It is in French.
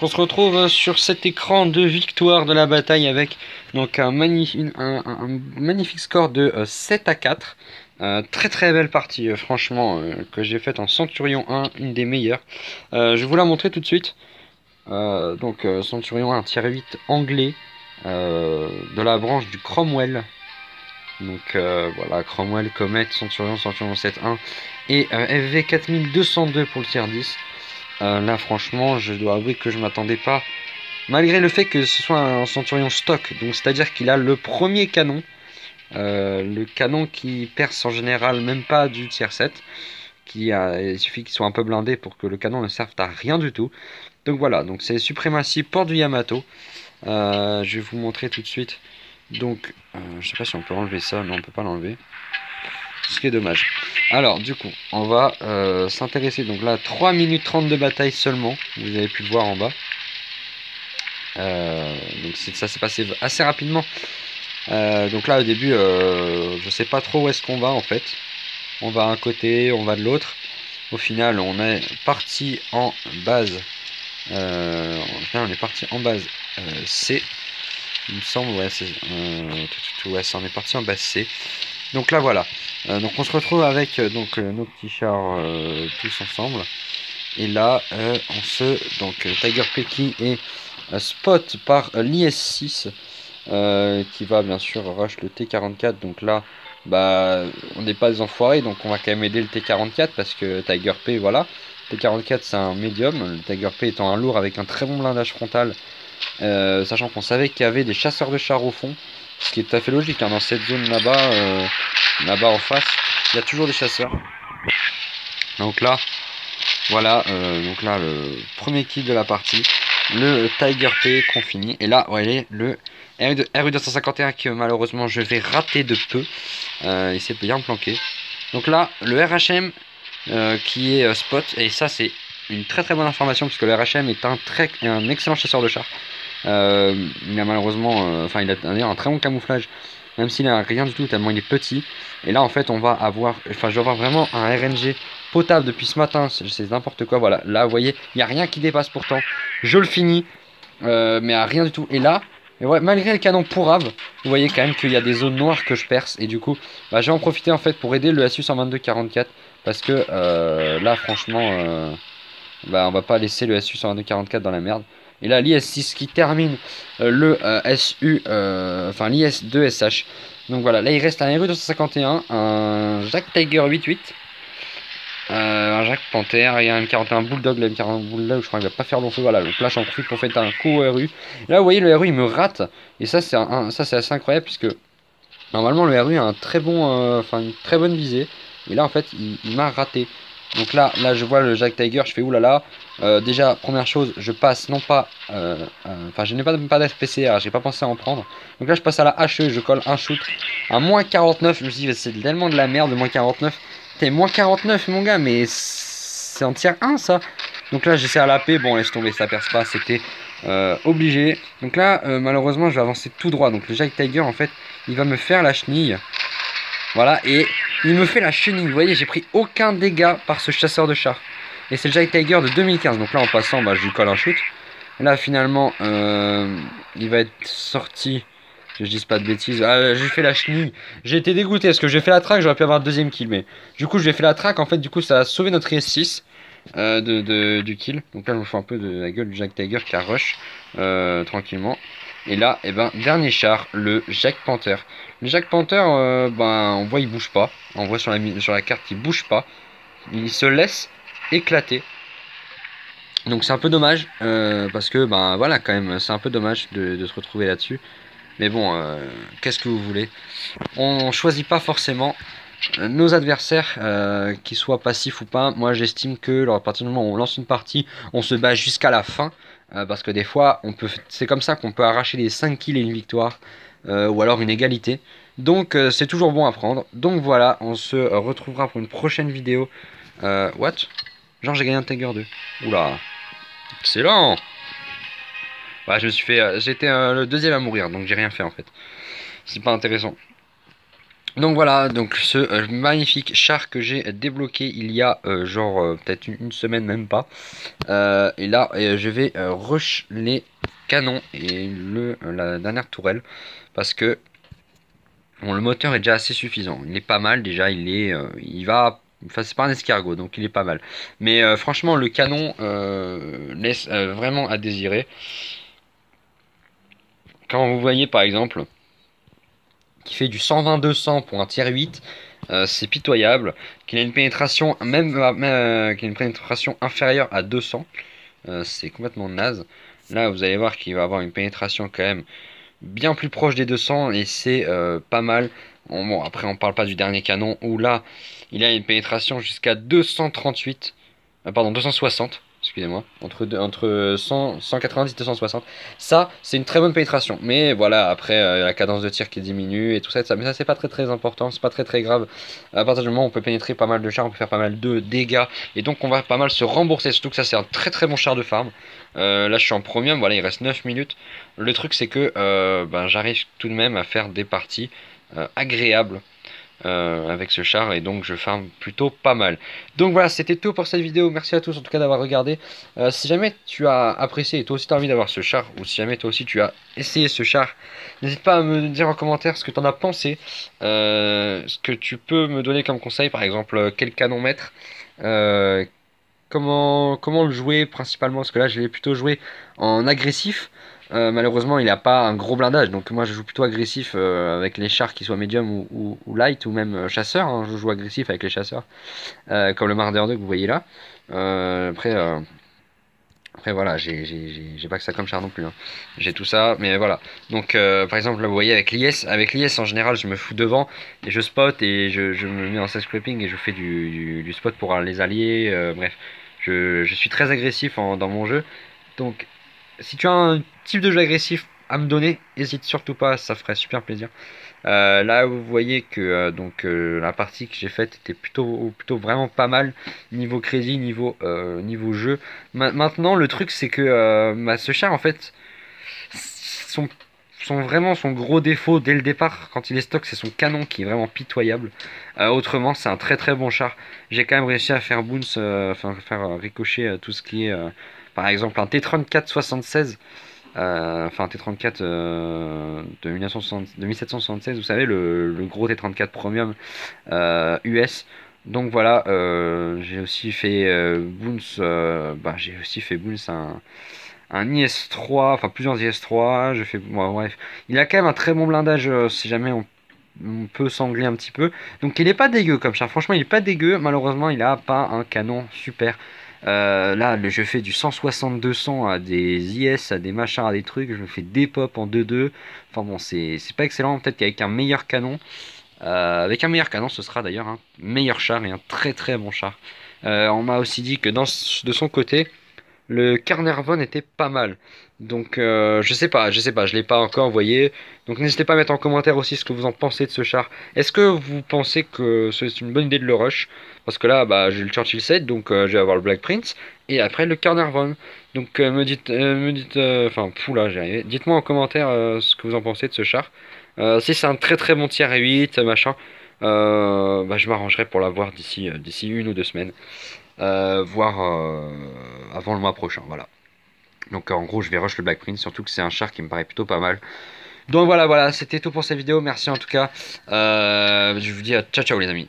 Donc on se retrouve sur cet écran de victoire de la bataille avec donc un magnifique score de 7 à 4. Très très belle partie franchement que j'ai faite en Centurion 1, une des meilleures. Je vais vous la montrer tout de suite. Centurion 1 tier 8 anglais de la branche du Cromwell. Donc voilà, Cromwell, Comet, Centurion 7.1 et FV 4202 pour le tier 10. Là franchement je dois avouer que je m'attendais pas, malgré le fait que ce soit un Centurion stock, donc c'est à dire qu'il a le premier canon, le canon qui perce en général même pas du tier 7, il suffit qu'il soit un peu blindé pour que le canon ne serve à rien du tout. Donc voilà, donc c'est suprématie porte du Yamato. Je vais vous montrer tout de suite. Donc je sais pas si on peut enlever ça, non on peut pas l'enlever, ce qui est dommage. Alors du coup on va s'intéresser, donc là 3 minutes 30 de bataille seulement, vous avez pu le voir en bas. Donc ça s'est passé assez rapidement. Donc là au début je sais pas trop où est-ce qu'on va en fait. On va d'un côté, on va de l'autre. Au final on est parti en base on est parti en base C, il me semble. Ouais, ouais, ça, on est parti en base C. Donc là voilà, donc on se retrouve avec nos petits chars tous ensemble. Et là Tiger Pecky est spot par l'IS-6 qui va bien sûr rush le T-44. Donc là bah on n'est pas des enfoirés, donc on va quand même aider le T-44 parce que Tiger P, voilà, T-44 c'est un médium, le Tiger P étant un lourd avec un très bon blindage frontal, sachant qu'on savait qu'il y avait des chasseurs de chars au fond, ce qui est tout à fait logique, hein, dans cette zone là-bas en face il y a toujours des chasseurs. Donc là voilà, donc là le premier kill de la partie, le Tiger P qu'on finit. Et là, voyez le RU251 que malheureusement je vais rater de peu. Il s'est bien planqué. Donc là, le RHM qui est spot. Et ça, c'est une très très bonne information puisque le RHM est un excellent chasseur de chars. Il a malheureusement, il a d'ailleurs un très bon camouflage, même s'il a rien du tout tellement il est petit. Et là en fait on va avoir, je vais avoir vraiment un RNG potable depuis ce matin, c'est n'importe quoi. Voilà, là vous voyez, il n'y a rien qui dépasse pourtant, je le finis, mais à rien du tout. Et là, ouais, malgré le canon pourrave, vous voyez quand même qu'il y a des zones noires que je perce. Et du coup, bah, j'ai en profité en fait pour aider le SU 122-44, parce que là franchement, bah, on va pas laisser le SU 122-44 dans la merde. Et là l'IS-6 qui termine l'IS-2SH. Donc voilà, là il reste un RU-251, un Jack Tiger 88, un Jack Panther et un M41 Bulldog. Le M41 Bulldog je crois qu'il va pas faire long feu. Voilà, donc là j'en profite pour faire un coup au RU. Et là vous voyez le RU il me rate. Et ça c'est assez incroyable puisque normalement le RU a un très bon, une très bonne visée. Et là en fait il m'a raté. Donc là je vois le Jack Tiger, je fais oulala. Déjà première chose, je passe non pas, je n'ai pas d'FPCR, j'ai pas pensé à en prendre. Donc là je passe à la HE, je colle un shoot à moins 49. Je me suis dit c'est tellement de la merde, moins 49. T'es moins 49 mon gars, mais c'est en tier 1 ça. Donc là j'essaie à la paix, bon laisse tomber, ça perce pas, c'était obligé. Donc là malheureusement je vais avancer tout droit. Donc le Jack Tiger en fait il va me faire la chenille. Voilà, et il me fait la chenille. Vous voyez, j'ai pris aucun dégât par ce chasseur de chars. Et c'est le Jack Tiger de 2015. Donc là, en passant, bah, je lui colle un shoot. Et là, finalement, il va être sorti. Que je dise pas de bêtises. Ah, j'ai fait la chenille. J'ai été dégoûté parce que j'ai fait la track. J'aurais pu avoir le deuxième kill. Mais du coup, j'ai fait la track. En fait, du coup, ça a sauvé notre IS-6 du kill. Donc là, je me fais un peu de la gueule du Jack Tiger qui a rush tranquillement. Et là, dernier char, le Jack Panther. Le Jack Panther, on voit il bouge pas. On voit sur la carte il bouge pas. Il se laisse éclater. Donc c'est un peu dommage parce que voilà quand même c'est un peu dommage de se retrouver là-dessus. Mais bon, qu'est-ce que vous voulez? On choisit pas forcément nos adversaires, qu'ils soient passifs ou pas. Moi j'estime que à partir du moment où on lance une partie, on se bat jusqu'à la fin. Parce que des fois, c'est comme ça qu'on peut arracher les 5 kills et une victoire, ou alors une égalité. Donc c'est toujours bon à prendre. Donc voilà, on se retrouvera pour une prochaine vidéo. What? Genre j'ai gagné un Tiger 2. Oula, excellent. Bah, je me suis fait, j'étais le deuxième à mourir, donc j'ai rien fait en fait. C'est pas intéressant. Donc voilà, donc ce magnifique char que j'ai débloqué il y a peut-être une semaine, même pas. Et là, je vais rush les canons et la dernière tourelle parce que bon, le moteur est déjà assez suffisant. Il est pas mal déjà, il va. Enfin, c'est pas un escargot, donc il est pas mal. Mais franchement, le canon laisse vraiment à désirer. Quand vous voyez par exemple qui fait du 120-200 pour un tier 8, c'est pitoyable. Qu'il a une pénétration qu'il a une pénétration inférieure à 200, c'est complètement naze. Là, vous allez voir qu'il va avoir une pénétration quand même bien plus proche des 200 et c'est pas mal. Bon, après, on parle pas du dernier canon où là, il a une pénétration jusqu'à 238, pardon, 260. Excusez-moi, entre 100, 190 et 260. Ça, c'est une très bonne pénétration. Mais voilà, après, la cadence de tir qui diminue et tout ça, mais ça, c'est pas très très important, c'est pas très très grave. À partir du moment où on peut pénétrer pas mal de chars, on peut faire pas mal de dégâts. Et donc, on va pas mal se rembourser. Surtout que ça, c'est un très très bon char de farm. Là, je suis en premium, voilà, il reste 9 minutes. Le truc, c'est que ben, j'arrive tout de même à faire des parties agréables avec ce char et donc je farm plutôt pas mal. Donc voilà, c'était tout pour cette vidéo. Merci à tous en tout cas d'avoir regardé. Si jamais tu as apprécié et toi aussi tu as envie d'avoir ce char, ou si jamais toi aussi tu as essayé ce char, n'hésite pas à me dire en commentaire ce que tu en as pensé, ce que tu peux me donner comme conseil, par exemple quel canon mettre. euh, comment le jouer principalement, parce que là je l'ai plutôt joué en agressif. Malheureusement il n'a pas un gros blindage, donc moi je joue plutôt agressif avec les chars qui soient médium ou light, ou même chasseur, hein. Je joue agressif avec les chasseurs, comme le Marder 2 que vous voyez là. Après voilà, j'ai pas que ça comme char non plus, hein. J'ai tout ça, mais voilà. Donc par exemple là vous voyez avec l'IS en général je me fous devant et je spot et je me mets en side scraping et je fais du spot pour les alliés, bref. Je suis très agressif dans mon jeu. Donc si tu as un type de jeu agressif à me donner, n'hésite surtout pas, ça ferait super plaisir. Là, vous voyez que la partie que j'ai faite était plutôt vraiment pas mal niveau crédit, niveau jeu. Maintenant, le truc c'est que ce char en fait, son, vraiment son gros défaut dès le départ quand il est stock, c'est son canon qui est vraiment pitoyable. Autrement, c'est un très très bon char. J'ai quand même réussi à faire bounce, enfin faire ricocher tout ce qui est, par exemple, un T-34 76. Enfin T-34 de 1776, vous savez, le gros T-34 Premium US. Donc voilà, j'ai aussi fait Boons un IS-3, enfin plusieurs IS-3. Bref, il a quand même un très bon blindage si jamais on peut s'angler un petit peu. Donc il est pas dégueu comme ça, franchement il est pas dégueu. Malheureusement il a pas un canon super. Là je fais du 160-200 à des IS, à des machins, à des trucs. Je me fais des pop en 2-2. Enfin bon, c'est pas excellent. Peut-être qu'avec un meilleur canon, ce sera d'ailleurs un meilleur char et un très très bon char. On m'a aussi dit que de son côté, le Carnarvon était pas mal. Donc je sais pas, je l'ai pas encore envoyé. Donc n'hésitez pas à mettre en commentaire aussi ce que vous en pensez de ce char. Est-ce que vous pensez que c'est une bonne idée de le rush? Parce que là, bah, j'ai le Churchill 7, donc je vais avoir le Black Prince et après le Carnarvon. Donc enfin, poula, j'ai arrivé. Dites-moi en commentaire ce que vous en pensez de ce char. Si c'est un très très bon tiers 8, machin, bah, je m'arrangerai pour l'avoir d'ici 1 ou 2 semaines, voire avant le mois prochain, voilà. Donc en gros je vais rush le Black Prince, surtout que c'est un char qui me paraît plutôt pas mal. Donc voilà, c'était tout pour cette vidéo, merci en tout cas. Je vous dis ciao ciao les amis.